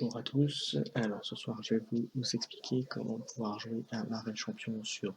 Bonjour à tous, alors ce soir je vais vous expliquer comment pouvoir jouer à Marvel Champion sur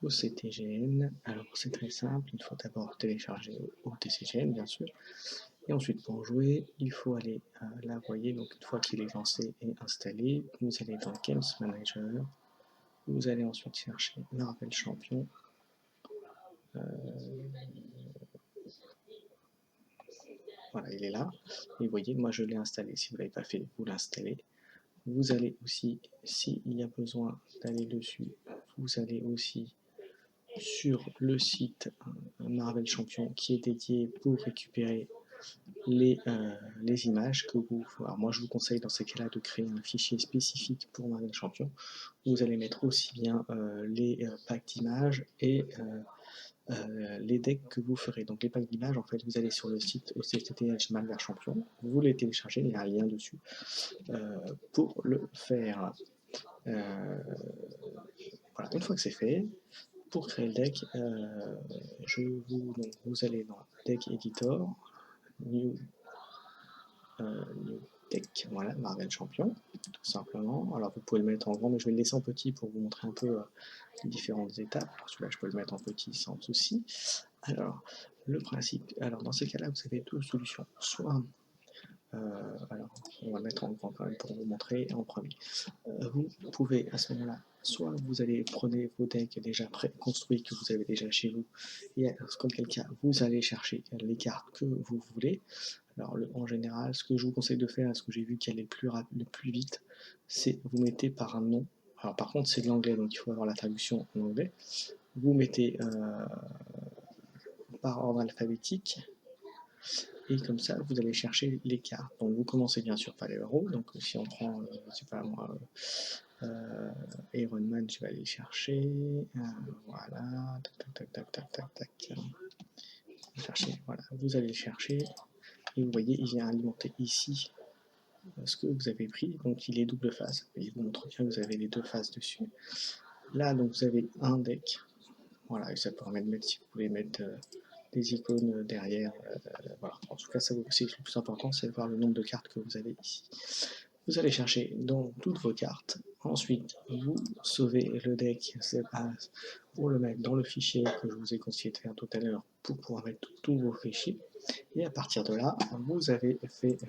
OCTGN. Alors c'est très simple, il faut d'abord télécharger OCTGN bien sûr, et ensuite pour jouer il faut aller là vous voyez, donc une fois qu'il est lancé et installé, vous allez dans Games Manager, vous allez ensuite chercher Marvel Champion, voilà il est là, et vous voyez moi je l'ai installé, si vous ne l'avez pas fait vous l'installez. Vous allez aussi, s'il y a besoin d'aller dessus, vous allez aussi sur le site Marvel Champion qui est dédié pour récupérer les images que vous... Alors moi je vous conseille dans ces cas-là de créer un fichier spécifique pour Marvel Champion. Vous allez mettre aussi bien les packs d'images et les decks que vous ferez. Donc les packs d'images, en fait, vous allez sur le site OCTTH Malware Champion, vous les téléchargez, il y a un lien dessus pour le faire. Voilà, une fois que c'est fait, pour créer le deck, vous allez dans Deck Editor, New Deck, voilà, Marvel Champion, tout simplement. Alors vous pouvez le mettre en grand, mais je vais le laisser en petit pour vous montrer un peu les différentes étapes. Celui-là, je peux le mettre en petit sans souci. Alors, le principe, alors dans ces cas-là, vous avez deux solutions. Soit, alors on va le mettre en grand quand même pour vous montrer en premier. Vous pouvez à ce moment-là, soit vous allez prendre vos decks déjà pré-construits que vous avez déjà chez vous, et comme quel cas, vous allez chercher les cartes que vous voulez. Alors en général, ce que je vous conseille de faire, ce que j'ai vu qui allait le plus vite, c'est vous mettez par un nom. Alors par contre c'est de l'anglais, donc il faut avoir la traduction en anglais. Vous mettez par ordre alphabétique, et comme ça vous allez chercher les cartes. Donc vous commencez bien sûr par les héros, donc si on prend, je sais pas moi, Iron Man, je vais aller chercher, voilà, tac, chercher, voilà, vous allez le chercher, et vous voyez, il vient alimenter ici ce que vous avez pris, donc il est double face, il vous montre bien que vous avez les deux faces dessus. Là, donc vous avez un deck, voilà, et ça permet de mettre, si vous voulez mettre des icônes derrière, voilà, en tout cas, c'est le plus important, c'est de voir le nombre de cartes que vous avez ici. Vous allez chercher dans toutes vos cartes, ensuite vous sauvez le deck pour le mettre dans le fichier que je vous ai conseillé de faire tout à l'heure pour pouvoir mettre tous vos fichiers, et à partir de là, vous avez fait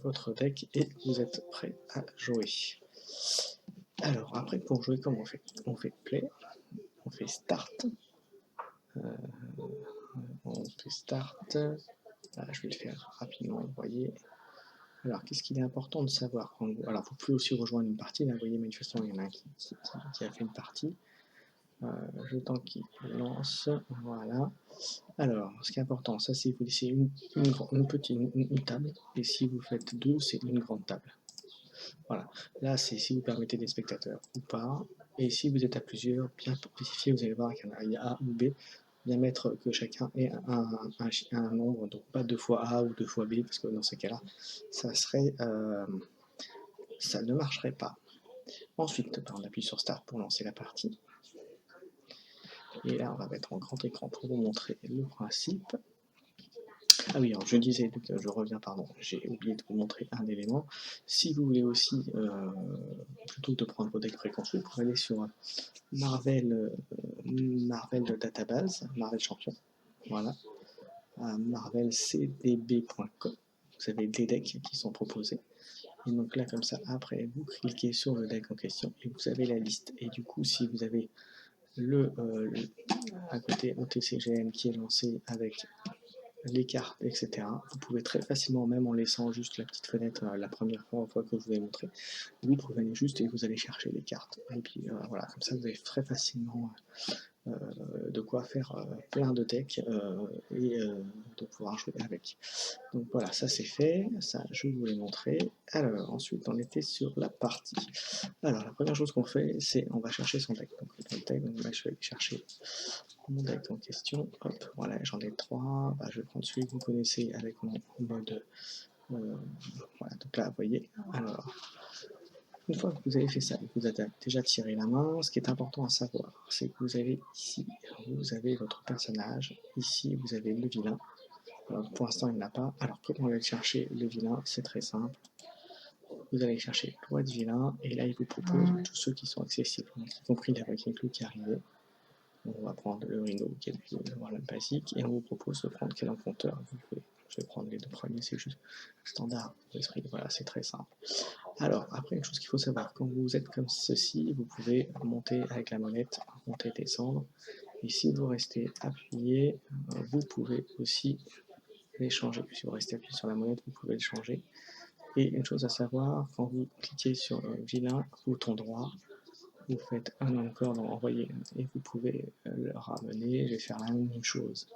votre deck et vous êtes prêt à jouer. Alors après pour jouer, comment on fait? On fait play, on fait start, je vais le faire rapidement, vous voyez. Alors, qu'est-ce qu'il est important de savoir quand vous... Alors, vous pouvez aussi rejoindre une partie. Là, vous voyez, manifestement, il y en a un qui a fait une partie. Je tends qu'il lance. Voilà. Alors, ce qui est important, ça, c'est vous laissez une table. Et si vous faites deux, c'est une grande table. Voilà. Là, c'est si vous permettez des spectateurs ou pas. Et si vous êtes à plusieurs, bien spécifié, vous allez voir qu'il y en a A ou B. Bien mettre que chacun ait un nombre, donc pas 2 fois A ou 2 fois B, parce que dans ces cas-là, ça ne marcherait pas. Ensuite, on appuie sur Start pour lancer la partie. Et là, on va mettre en grand écran pour vous montrer le principe. Ah oui, alors je disais, je reviens, pardon, j'ai oublié de vous montrer un élément. Si vous voulez aussi, plutôt que de prendre vos decks préconçus, vous pouvez aller sur Marvel Database, Marvel Champion, voilà, à marvelcdb.com. Vous avez des decks qui sont proposés. Et donc là, comme ça, après, vous cliquez sur le deck en question et vous avez la liste. Et du coup, si vous avez à côté OTCGN qui est lancé avec les cartes, etc., vous pouvez très facilement, même en laissant juste la petite fenêtre la première fois que je vous ai montré, vous prenez juste et vous allez chercher les cartes. Et puis voilà, comme ça, vous avez très facilement de quoi faire plein de decks et de pouvoir jouer avec. Donc voilà, ça c'est fait, ça je vous l'ai montré. Alors ensuite on était sur la partie. Alors la première chose qu'on fait, c'est on va chercher son deck. Donc là je vais aller chercher mon deck en question. Hop, voilà, j'en ai 3. Bah, je vais prendre celui que vous connaissez avec mon mode. Voilà, donc là vous voyez. Alors une fois que vous avez fait ça, vous avez déjà tiré la main, ce qui est important à savoir, c'est que vous avez ici, vous avez votre personnage, ici vous avez le vilain, Pour l'instant, il n'y en a pas. Alors, comment aller chercher le vilain? C'est très simple. Vous allez chercher loi de vilain, et là, il vous propose tous ceux qui sont accessibles, y compris les Wrecking Crew qui est arrivé. On va prendre le Rhino, qui est le basique, et on vous propose de prendre quel encounteur vous voulez. Je vais prendre les deux premiers, c'est juste standard d'esprit. Voilà, c'est très simple. Alors, après, une chose qu'il faut savoir, quand vous êtes comme ceci, vous pouvez monter avec la molette, monter, descendre. Et si vous restez appuyé, vous pouvez aussi les changer. Si vous restez appuyé sur la molette, vous pouvez le changer. Et une chose à savoir, quand vous cliquez sur vilain, bouton droit, vous faites un encore dans envoyer, et vous pouvez le ramener. Je vais faire la même chose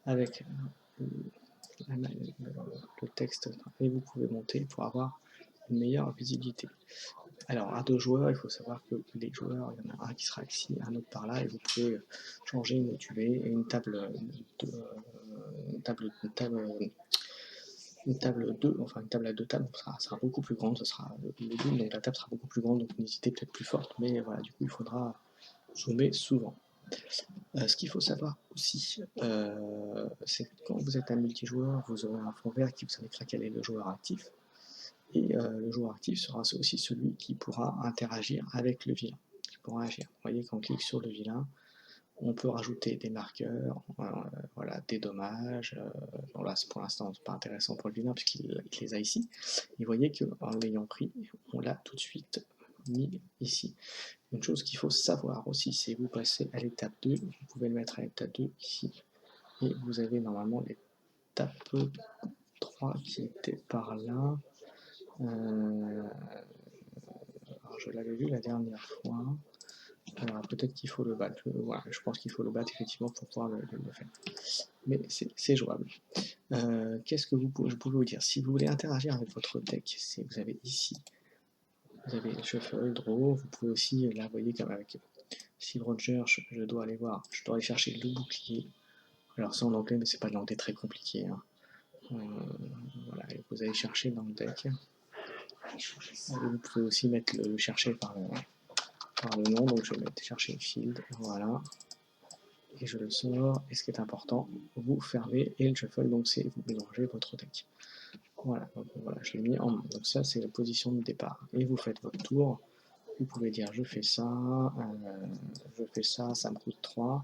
avec le texte, et vous pouvez monter pour avoir une meilleure visibilité. Alors, à 2 joueurs, il faut savoir que les joueurs, il y en a un qui sera ici, un autre par là, et vous pouvez changer, moduler, et une table 2, enfin une table à 2 tables sera beaucoup plus grande, ce sera le double, donc la table sera beaucoup plus grande, donc une unité peut-être plus forte, mais voilà, du coup, il faudra zoomer souvent. Ce qu'il faut savoir aussi, c'est que quand vous êtes un multijoueur, vous aurez un fond vert qui vous indiquera quel est le joueur actif. Et le joueur actif sera aussi celui qui pourra interagir avec le vilain, qui pourra agir. Vous voyez, quand on clique sur le vilain, on peut rajouter des marqueurs, voilà, des dommages. Bon, là, pour l'instant, c'est pas intéressant pour le vilain puisqu'il les a ici. Et vous voyez qu'en l'ayant pris, on l'a tout de suite mis ici. Une chose qu'il faut savoir aussi, c'est que vous passez à l'étape 2, vous pouvez le mettre à l'étape 2 ici, et vous avez normalement l'étape 3 qui était par là. Alors je l'avais vu la dernière fois. Alors peut-être qu'il faut le battre. Voilà, je pense qu'il faut le battre effectivement pour pouvoir le faire. Mais c'est jouable. Qu'est-ce que je pouvais vous dire? Si vous voulez interagir avec votre deck, vous avez ici, vous avez Shuffle, Draw. Vous pouvez aussi, là, vous voyez, comme avec Steve Rogers, je dois aller chercher le bouclier. Alors c'est en anglais, mais c'est pas de l'anglais très compliqué. Hein. Voilà, et vous allez chercher dans le deck. Et vous pouvez aussi mettre le chercher par le nom, donc je vais mettre chercher field, voilà, et je le sors, et ce qui est important, vous fermez, et le shuffle, donc c'est vous mélangez votre deck. Voilà, donc voilà, je l'ai mis en main, donc ça c'est la position de départ, et vous faites votre tour, vous pouvez dire je fais ça, ça me coûte 3,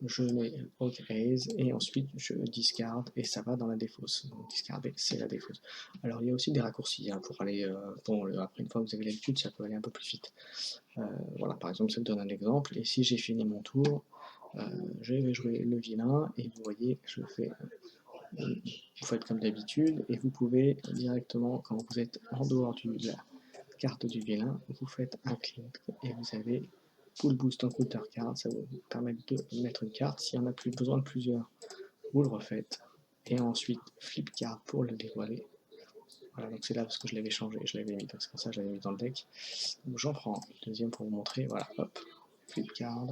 je mets OK raise, et ensuite je discard, et ça va dans la défausse. Donc discarder, c'est la défausse. Alors il y a aussi des raccourcis hein, pour aller, après une fois que vous avez l'habitude, ça peut aller un peu plus vite. Voilà, par exemple, ça me donne un exemple, et si j'ai fini mon tour, je vais jouer le vilain, et vous voyez, vous faites comme d'habitude, et vous pouvez directement, quand vous êtes en dehors de la carte du vilain, vous faites un clic, et vous avez full boost en counter card, ça va vous permettre de mettre une carte. S'il y en a plus besoin de plusieurs, vous le refaites, et ensuite flip card pour le dévoiler. Voilà, donc c'est là parce que je l'avais changé, je l'avais mis, donc c'est pour ça que je l'avais mis dans le deck. Donc j'en prends deuxième pour vous montrer, voilà, hop, flip card,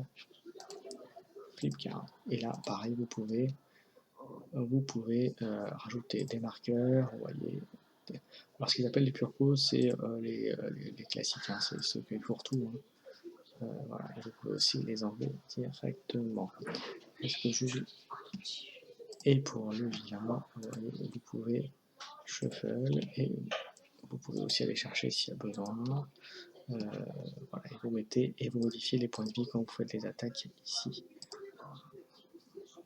et là pareil, vous pouvez rajouter des marqueurs, vous voyez. Alors ce qu'ils appellent les purposes, c'est les classiques, hein, c'est ceux qu'il faut tout. Hein. Voilà, et vous pouvez aussi les enlever directement. Est-ce que Et pour le vilain, vous pouvez shuffle, et vous pouvez aussi aller chercher s'il y a besoin. Voilà, et vous mettez et vous modifiez les points de vie quand vous faites les attaques ici.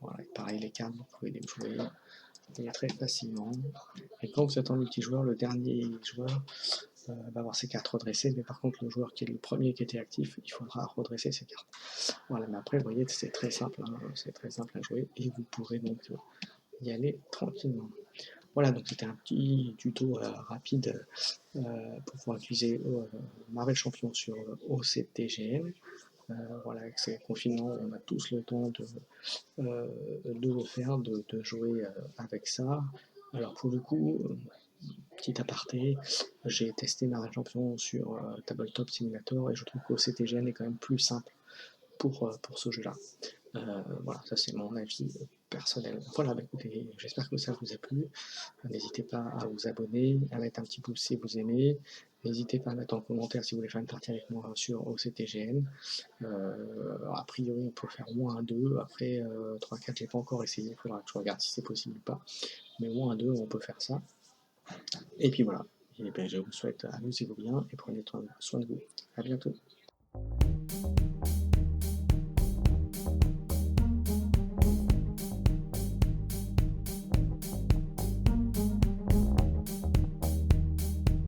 Voilà, et pareil, les cartes, vous pouvez les jouer très facilement. Et quand vous êtes en multijoueur, le dernier joueur va avoir ses cartes redressées, mais par contre le joueur qui est le premier qui était actif, il faudra redresser ses cartes. Voilà, mais après, vous voyez, c'est très simple, hein, c'est très simple à jouer, et vous pourrez donc y aller tranquillement. Voilà, donc c'était un petit tuto rapide pour pouvoir utiliser Marvel Champion sur OCTGM. Voilà, avec ces confinements, on a tous le temps de le faire, de jouer avec ça. Alors pour le coup, petit aparté, j'ai testé Marvel Champion sur Tabletop Simulator, et je trouve qu'OCTGM est quand même plus simple pour ce jeu-là. Voilà, ça c'est mon avis personnel. Voilà, bah, écoutez, j'espère que ça vous a plu. N'hésitez pas à vous abonner, à mettre un petit pouce si vous aimez, N'hésitez pas à mettre en commentaire si vous voulez faire une partie avec moi sur OCTGN. A priori, on peut faire -2. Après, 3-4, j'ai pas encore essayé. Il faudra que je regarde si c'est possible ou pas. Mais -2, on peut faire ça. Et puis voilà. Et ben, je vous souhaite, amusez-vous bien et prenez soin de vous. À bientôt.